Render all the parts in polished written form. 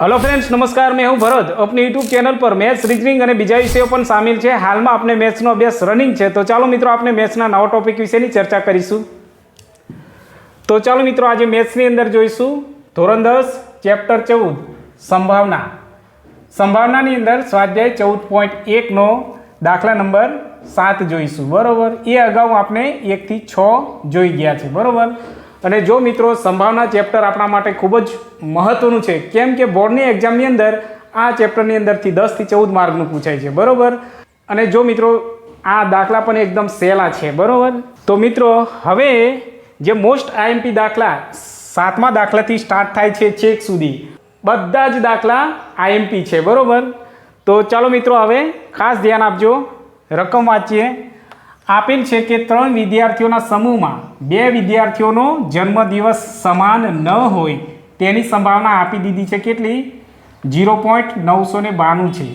Hello friends, नमस्कार। मैं हूं भरत। अपनी यूट्यूब चैनल पर मैथ्स, रीजनिंग और बीजा विषयों पण शामिल है। हाल में आपने मैथ्स अभ्यास रनिंग है, तो चलो मित्रों आपने मैथ्स नवा टॉपिक विषय चर्चा करीशू। तो चलो मित्रों आज मैथ्स अंदर जोईशू धोरण 10 चैप्टर 14 संभावना। संभावना अंदर स्वाध्याय 14.1 नो दाखला नंबर 7 जोईशू। बराबर, ये अगाऊ आपने 1 થી 6 जोई गया है। बराबर, અને જો મિત્રો સંભાવના ચેપ્ટર આપણા માટે ખૂબ જ મહત્વનું છે, કેમ કે બોર્ડની એક્ઝામની અંદર આ ચેપ્ટરની અંદરથી 10 થી 14 માર્કનું પૂછાય છે। બરાબર, અને જો મિત્રો આ દાખલા પણ એકદમ સહેલા છે। બરાબર, તો મિત્રો હવે જે મોસ્ટ આઈએમપી દાખલા 7મા દાખલાથી સ્ટાર્ટ થાય છે ચેક સુધી બધા જ દાખલા આઈએમપી છે। બરાબર, તો ચાલો મિત્રો હવે ખાસ ધ્યાન આપજો। રકમ વાંચીએ। આપેલ છે કે 3 વિદ્યાર્થીઓના સમૂહમાં 2 વિદ્યાર્થીઓનો જન્મદિવસ સમાન ન હોય તેની સંભાવના આપી દીધી છે। કેટલી? 0.992 છે।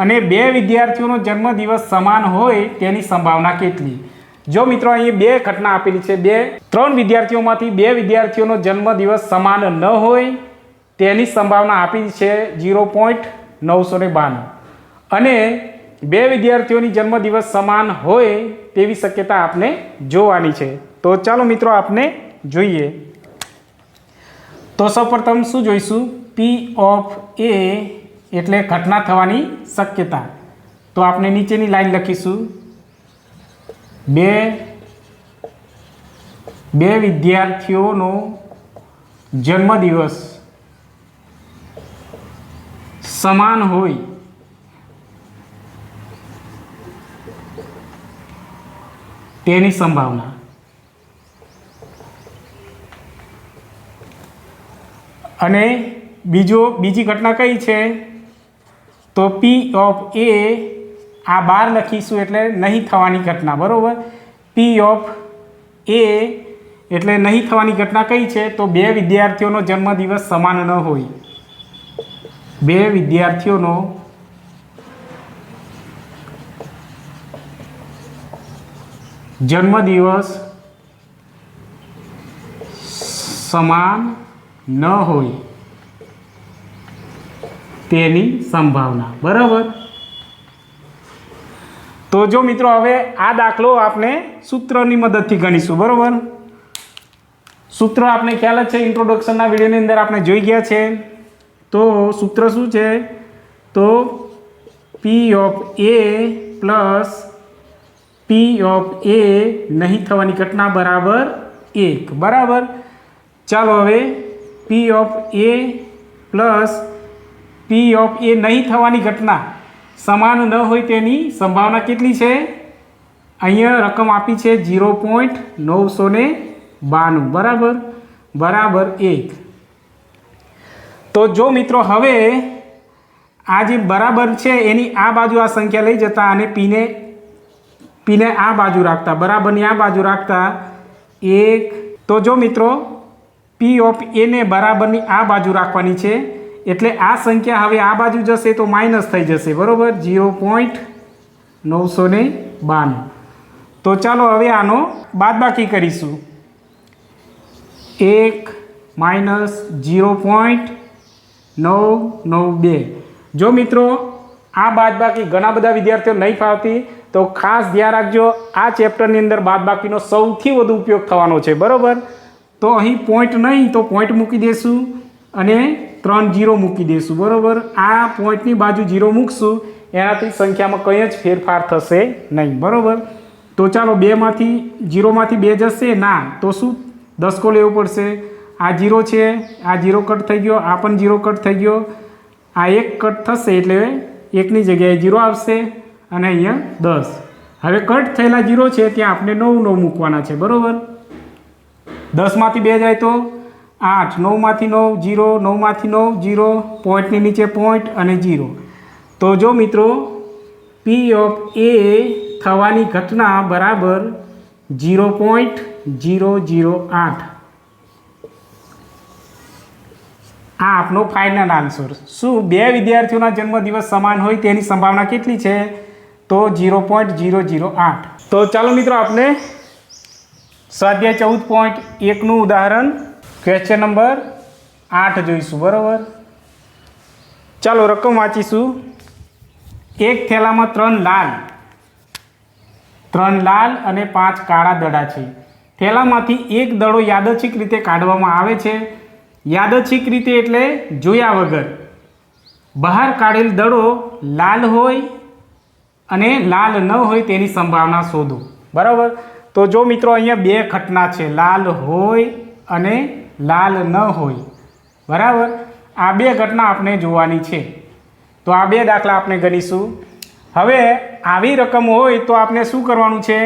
અને 2 વિદ્યાર્થીઓનો જન્મદિવસ સમાન હોય તેની સંભાવના કેટલી? જો મિત્રો અહીં 2 ઘટના આપેલી છે, 3 વિદ્યાર્થીઓમાંથી 2 વિદ્યાર્થીઓનો જન્મદિવસ સમાન ન હોય તેની સંભાવના આપી છે 0.992 અને 2 વિદ્યાર્થીઓની જન્મદિવસ સમાન હોય તેવી શક્યતા આપણે જોવાની છે। તો ચાલો મિત્રો આપણે જોઈએ। તો સૌપ્રથમ શું જોઈશું? P ઓફ A એટલે ઘટના થવાની શક્યતા। તો આપણે નીચેની લાઈન લખીશું, 2 વિદ્યાર્થીઓનો જન્મદિવસ સમાન હોય તેની સંભાવના। અને બીજી ઘટના કઈ છે? તો P ઓફ A આ 12 લખીશું એટલે નહીં થવાની ઘટના। બરાબર, P ઓફ A એટલે નહીં થવાની ઘટના કઈ છે? તો 2 વિદ્યાર્થીઓનો જન્મદિવસ સમાન ન હોય। 2 વિદ્યાર્થીઓનો જન્મદિવસ સમાન ન હોય તેની સંભાવના। બરાબર, તો જો મિત્રો હવે આ દાખલો આપણે સૂત્રની મદદથી ગણીશું। બરાબર, સૂત્ર આપણે ખ્યાલ જ છે, ઇન્ટ્રોડક્શનના વિડીયોની અંદર આપણે જોઈ ગયા છે। તો સૂત્ર શું છે? તો P of A plus P of A નહીં થવાની ઘટના બરાબર 1। બરાબર, ચાલો હવે P of A plus P of A નહીં થવાની ઘટના સમાન ન હોય તેની સંભાવના કેટલી છે? અહીંયા રકમ આપી છે 0.992। બરાબર, બરાબર 1। તો જો મિત્રો હવે આ જે બરાબર છે એની આ બાજુ આ સંખ્યા લઈ જતા અને પીને આ બાજુ રાખતા, બરાબરની આ બાજુ રાખતા 1। તો જો મિત્રો P ઓફ A ને બરાબરની આ બાજુ રાખવાની છે એટલે આ સંખ્યા હવે આ બાજુ જશે તો માઇનસ થઈ જશે। બરાબર, 0.992। તો ચાલો હવે આનો બાદબાકી કરીશું। 1 માઇનસ 0.992। જો મિત્રો આ બાદબાકી ઘણા બધા વિદ્યાર્થીઓ નહીં ફાવતી તો ખાસ ધ્યાન રાખજો, આ ચેપ્ટરની અંદર બાદબાકીનો સૌથી વધુ ઉપયોગ થવાનો છે। બરાબર, તો અહીં પોઈન્ટ નહીં તો પોઈન્ટ મૂકી દેશું અને 3 0 મૂકી દેશું। બરાબર, આ પોઈન્ટની બાજુ 0 મૂકશું એનાથી સંખ્યામાં કંઈ જ ફેરફાર થશે નહીં। બરાબર, તો ચાલો 0માંથી 2 જશે ના, તો શું દસકો લેવો પડશે। આ 0 છે, આ 0 કટ થઈ ગયો, આ પણ 0 કટ થઈ ગયો, આ 1 કટ થશે એટલે 1ની જગ્યાએ 0 આવશે અને અહીંયા 10। હવે કટ થયેલા 0 છે ત્યાં આપણે 9 મૂકવાના છે। બરાબર, 10માંથી 2 જાય તો 8, 9માંથી 9 0, 9માંથી 9 0, પોઈન્ટની નીચે પોઈન્ટ અને 0। તો જો મિત્રો P ઓફ A થવાની ઘટના બરાબર 0.008। આ આપનો ફાઇનલ આન્સર। શું 2 વિદ્યાર્થીઓના જન્મદિવસ સમાન હોય તેની સંભાવના કેટલી છે? તો 0.008। તો ચાલો મિત્રો આપણે સ્વાધ્યાય 14.1 નું ઉદાહરણ ક્વેશ્ચન નંબર 8 જોઈશું। બરાબર, ચાલો રકમ વાંચીશું. એક થેલામાં 3 લાલ અને 5 કાળા દડા છે. થેલામાંથી એક દડો યાદચ્છિક રીતે કાઢવામાં આવે છે. યાદચ્છિક રીતે એટલે જોયા વગર. બહાર કાઢેલ દડો લાલ હોય અને લાલ ન હોય તેની સંભાવના શોધો. બરાબર. તો જો મિત્રો અહીંયા 2 ઘટના છે, લાલ હોય અને લાલ ન હોય. બરાબર. આ 2 ઘટના આપણે જોવાની છે. તો આ 2 દાખલા આપણે ગણીશું. હવે આવી રકમ હોય તો આપણે શું કરવાનું છે?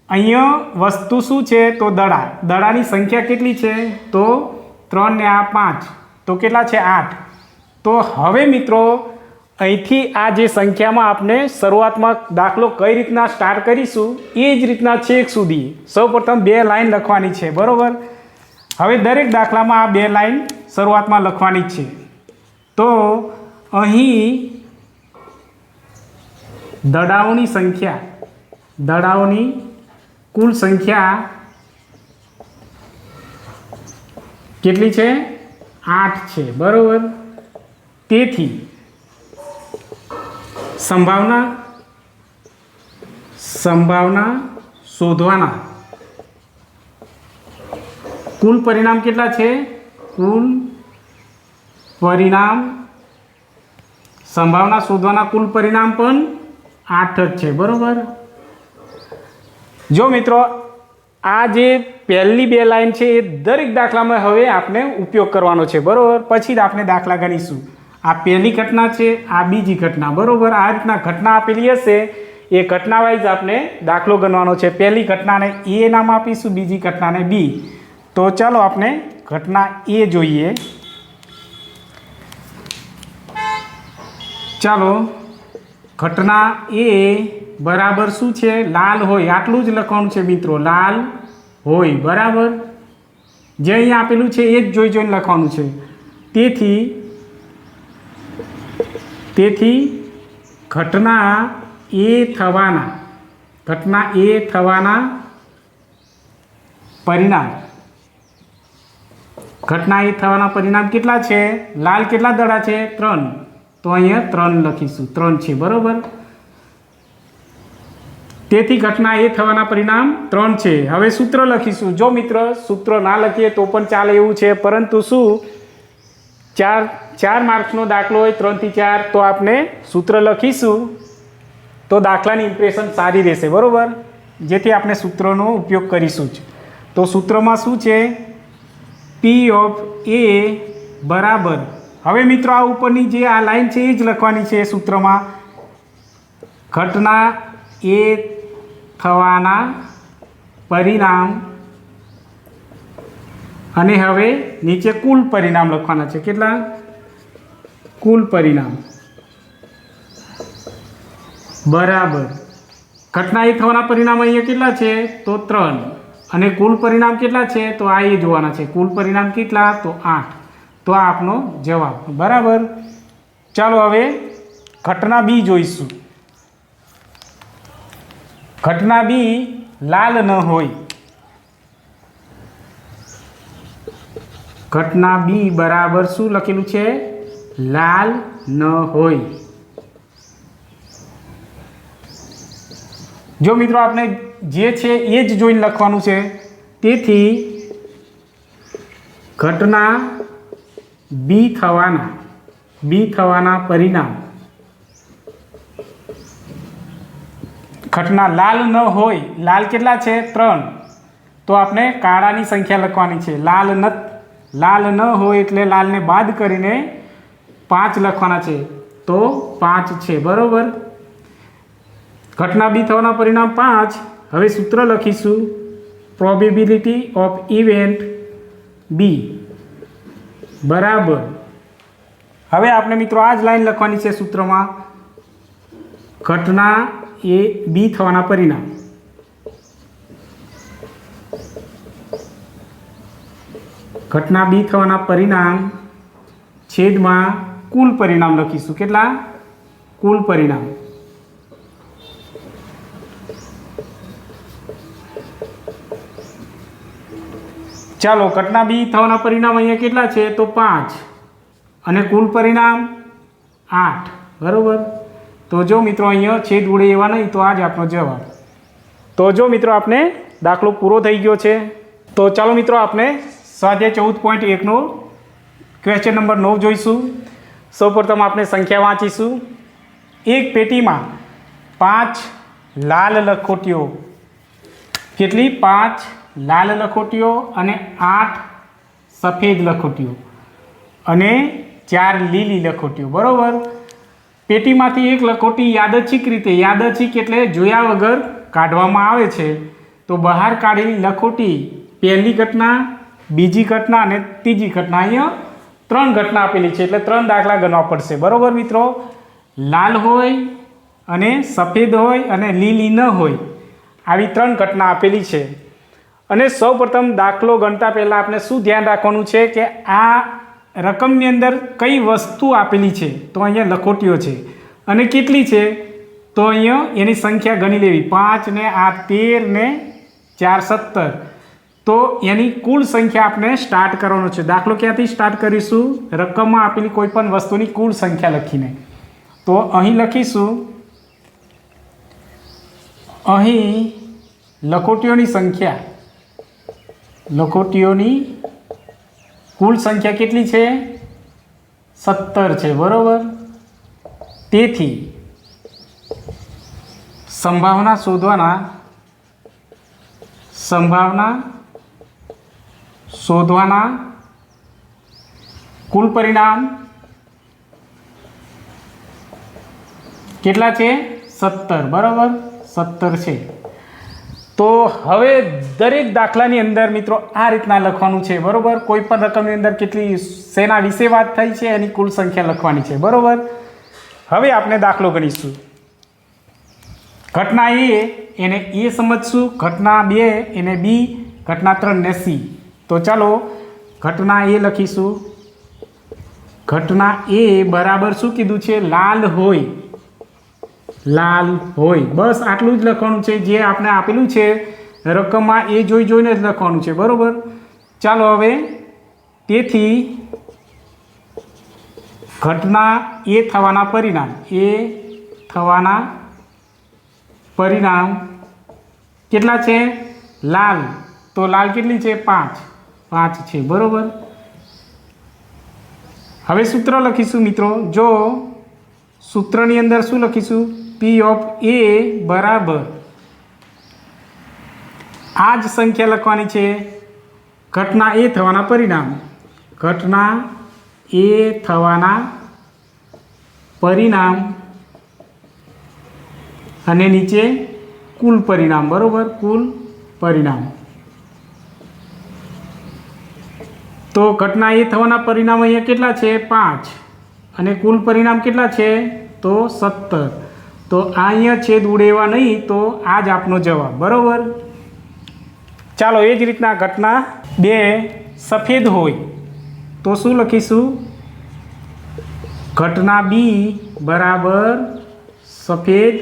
અહીંયા વસ્તુ શું છે? તો દડાની સંખ્યા કેટલી છે? તો 3 ને આ 5 તો કેટલા છે? 8. તો હવે મિત્રો અહીંથી આ જે સંખ્યામાં આપણે શરૂઆતમાં દાખલો કઈ રીતના સ્ટાર્ટ કરીશું એ જ રીતના છેક સુધી સૌપ્રથમ 2 લાઈન લખવાની છે. બરાબર. હવે દરેક દાખલામાં આ 2 લાઈન શરૂઆતમાં લખવાની જ છે. તો અહીં દડાઓની કુલ સંખ્યા કેટલી છે? 8 છે. બરાબર. તેથી સંભાવના શોધવાના કુલ પરિણામ કેટલા છે? સંભાવના શોધવાના કુલ પરિણામ પણ 8 જ છે. બરાબર. જો મિત્રો આ જે પહેલી 2 લાઈન છે એ દરેક દાખલામાં હવે આપણે ઉપયોગ કરવાનો છે. બરાબર. પછી જ આપણે દાખલા ગણીશું. આ પહેલી ઘટના છે, આ બીજી ઘટના. બરાબર. આ રીતના ઘટના આપેલી હશે એ ઘટના વાઇઝ આપણે દાખલો ગણવાનો છે. પહેલી ઘટનાને એ નામ આપીશું, બીજી ઘટનાને બી. તો ચાલો આપણે ઘટના એ જોઈએ. ચાલો ઘટના એ બરાબર શું છે? લાલ હોય. આટલું જ લખવાનું છે મિત્રો, લાલ હોય. બરાબર. જે અહીંયા આપેલું છે એ જ જોઈને લખવાનું છે. તેથી ઘટના એ થવાના પરિણામ કેટલા છે? લાલ કેટલા દડા છે? 3. તો અહીંયા 3 લખીશું. 3 છે. બરાબર. તેથી ઘટના એ થવાના પરિણામ 3 છે. હવે સૂત્ર લખીશું. જો મિત્ર સૂત્ર ના લખીએ તો પણ ચાલે એવું છે, પરંતુ શું 4 માર્ક્સનો દાખલો હોય 3 થી 4 તો આપણે સૂત્ર લખીશું તો દાખલાની ઇમ્પ્રેશન સારી રહેશે. બરાબર. જેથી આપણે સૂત્રનો ઉપયોગ કરીશું જ. તો સૂત્રમાં શું છે? P ઓફ A બરાબર. હવે મિત્રો આ ઉપરની જે આ લાઈન છે એ જ લખવાની છે સૂત્રમાં. ઘટના એ થવાના પરિણામ અને હવે નીચે કુલ પરિણામ લખવાના છે. કેટલા? કુલ પરિણામ બરાબર. ઘટના એ થવાના પરિણામ અહીંયા કેટલા છે? તો 3. અને કુલ પરિણામ કેટલા છે? તો આ એ જોવાના છે. કુલ પરિણામ કેટલા? તો 8. તો આ આપનો જવાબ. બરાબર. ચાલો હવે ઘટના બી જોઈશું. ઘટના બી લાલ ન હોય. ઘટના બી બરાબર શું લખેલું છે? લાલ ન હોય. જો મિત્રો આપણે જે છે એ જ જોઈને લખવાનું છે. તેથી ઘટના બી થવાના પરિણામ ઘટના લાલ ન હોય. લાલ કેટલા છે? 3. તો આપણે કાળાની સંખ્યા લખવાની છે. લાલ ન હોય એટલે લાલને બાદ કરીને 5 લખવાના છે. તો 5 છે. બરાબર. ઘટના બી થવાના પરિણામ 5. હવે સૂત્ર લખીશું. પ્રોબેબિલિટી ઓફ ઇવેન્ટ બી બરાબર. હવે આપણે મિત્રો આ જ લાઈન લખવાની છે સૂત્રમાં. ઘટના એ બી થવાના પરિણામ છેદમાં કુલ પરિણામ લખીશું. કેટલા? કુલ પરિણામ. ચાલો ઘટના બી થવાના પરિણામ અહીંયા કેટલા છે? તો 5. અને કુલ પરિણામ 8 બરાબર. તો જો મિત્રો અહીંયા છેદ ઉડે એવા નહીં, તો આ જ આપણો જવાબ. તો જો મિત્રો આપણે દાખલો પૂરો થઈ ગયો છે. તો ચાલો મિત્રો આપણે સ્વાધ્યાય 14.1નો ક્વેશ્ચન નંબર 9 જોઈશું. સૌપ્રથમ આપણે સંખ્યા વાંચીશું. એક પેટીમાં 5 લાલ લખોટીઓ, કેટલી? 5 લાલ લખોટીઓ અને 8 સફેદ લખોટીઓ અને 4 લીલી લખોટીઓ, બરાબર. પેટીમાંથી એક લખોટી યાદચ્છિક રીતે, યાદચ્છિક એટલે જોયા વગર કાઢવામાં આવે છે. તો બહાર કાઢેલી લખોટી પહેલી ઘટના, બીજી ઘટના અને ત્રીજી ઘટના, અહીંયા 3 ઘટના આપેલી છે એટલે 3 દાખલા ગણવા પડશે, બરાબર મિત્રો. લાલ હોય અને સફેદ હોય અને લીલી ન હોય, આવી 3 ઘટના આપેલી છે. અને સૌપ્રથમ દાખલો ગણતા પહેલાં આપણે શું ધ્યાન રાખવાનું છે કે આ રકમની અંદર કઈ વસ્તુ આપેલી છે. તો અહીંયા લખોટીઓ છે અને કેટલી છે? તો અહીંયા એની સંખ્યા ગણી લેવી. 5 ને 8 13 ને 4 17. તો એની કુલ સંખ્યા આપણે સ્ટાર્ટ કરવાનો છે. દાખલો ક્યાંથી સ્ટાર્ટ કરીશું? રકમમાં આપેલી કોઈ પણ વસ્તુની કુલ સંખ્યા લખીને. તો અહીં લખીશું, અહીં લખોટીઓની સંખ્યા, લખોટીઓની કુલ સંખ્યા કેટલી છે? 17 છે, બરાબર. તેથી સંભાવના શોધવાના કુલ પરિણામ કેટલા છે? 17, બરાબર. 17 છે. તો હવે દરેક દાખલાની અંદર મિત્રો આ રીતના લખવાનું છે, બરાબર. કોઈ પણ રકમની અંદર કેટલી શેના વિશે વાત થઈ છે એની કુલ સંખ્યા લખવાની છે, બરાબર. હવે આપણે દાખલો ગણીશું. ઘટના એ એને એ સમજશું, ઘટના 2 એને બી, ઘટના 3 ને સી. તો ચાલો ઘટના એ લખીશું. ઘટના એ બરાબર શું કીધું છે? લાલ હોય, લાલ હોય, બસ આટલું જ લખવાનું છે. જે આપણે આપેલું છે રકમમાં એ જોઈને જ લખવાનું છે, બરાબર. ચાલો હવે તેથી ઘટના એ થવાના પરિણામ કેટલા છે? લાલ. તો લાલ કેટલી છે? 5 છે, બરાબર. હવે સૂત્ર લખીશું મિત્રો. જો સૂત્રની અંદર શું લખીશું? પી ઓફ એ બરાબર આ જ સંખ્યા લખવાની છે. ઘટના એ થવાના પરિણામ, ઘટના એ થવાના પરિણામ અને નીચે કુલ પરિણામ, બરાબર. કુલ પરિણામ. તો ઘટના એ થવાના પરિણામ અહીંયા કેટલા છે? 5 અને કુલ પરિણામ કેટલા છે? તો 17. તો આ અહીંયા છેદ ઉડે એવા નહીં, તો આ જ આપનો જવાબ, બરાબર. ચાલો એ જ રીતના ઘટના 2 સફેદ હોય તો શું લખીશું? ઘટના બી બરાબર સફેદ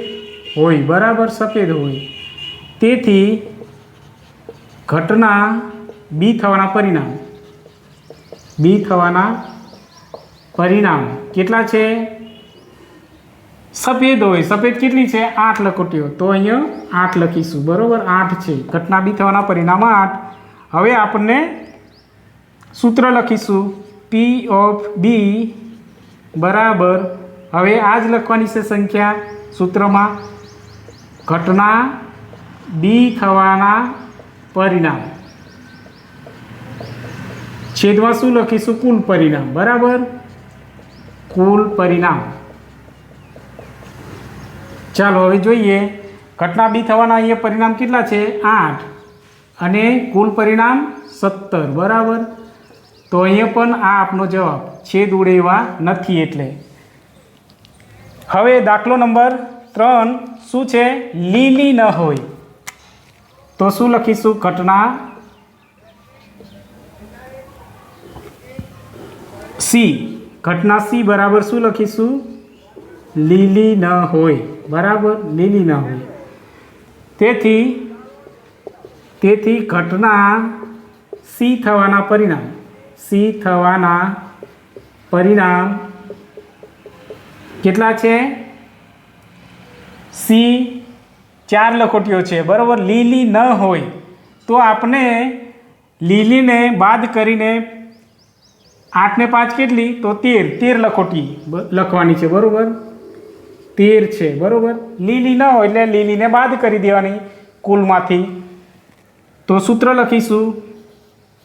હોય, બરાબર. સફેદ હોય. તેથી ઘટના બી થવાના પરિણામ કેટલા છે? સફેદ હોય. સફેદ કેટલી છે? 8 લખોટીઓ. તો અહીંયા 8 લખીશું, બરાબર. 8 છે. ઘટના બી થવાના પરિણામ 8. હવે આપણને સૂત્ર લખીશું. પી ઓફ બી બરાબર, હવે આ જ લખવાની છે સંખ્યા સૂત્રમાં. ઘટના બી થવાના પરિણામ છેદમાં શું લખીશું? કુલ પરિણામ, બરાબર. કુલ પરિણામ. ચાલો હવે જોઈએ. ઘટના બી થવાના અહીંયા પરિણામ કેટલા છે? 8 અને કુલ પરિણામ 17, બરાબર. તો અહીંયા પણ આ આપનો જવાબ. છેદ ઉડે એવા નથી એટલે. હવે દાખલો નંબર 3 શું છે? લીલી ન હોય. તો શું લખીશું? ઘટના સી. ઘટના સી બરાબર શું લખીશું? લીલી ન હોય, બરાબર. લીલી ન હોય. તેથી ઘટના સી થવાના પરિણામ કેટલા છે? સી 4 લખોટીઓ છે, બરાબર. લીલી ન હોય તો આપણે લીલીને બાદ કરીને 8 ને 5 કેટલી? તો 13 લખોટી લખવાની છે, બરાબર. 13 છે, બરાબર. લીલી ન હોય એટલે લીલીને બાદ કરી દેવાની કુલમાંથી. તો સૂત્ર લખીશું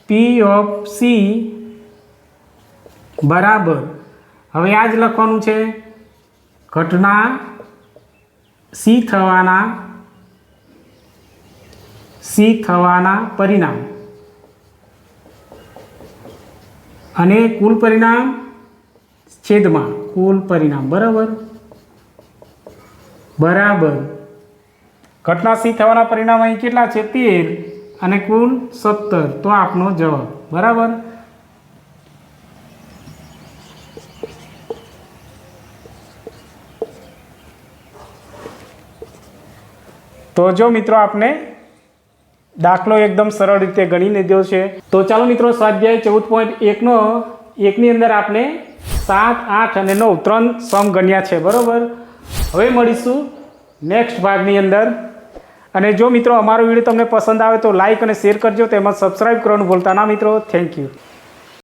પી ઓફ સી બરાબર. હવે આ જ લખવાનું છે ઘટના સી થવાના પરિણામ અને કુલ પરિણામ છેદમાં કુલ પરિણામ, બરાબર. ઘટના સી થવાના પરિણામ અહીં કેટલા છે? 13 અને કુલ 17. તો આપનો જવાબ, બરાબર. તો જો મિત્રો આપને દાખલો એકદમ સરળ રીતે ગણી લીધો છે. તો ચાલો મિત્રો સ્વાધ્યાય 14.1ની અંદર આપણે 7, 8 અને 9 3 સમ ગણ્યા છે, બરાબર. હવે મળીશું નેક્સ્ટ ભાગની અંદર. અને જો મિત્રો અમારો વિડીયો તમને પસંદ આવે તો લાઈક અને શેર કરજો, તેમજ સબસ્ક્રાઈબ કરવાનું ભૂલતા ના મિત્રો. Thank you.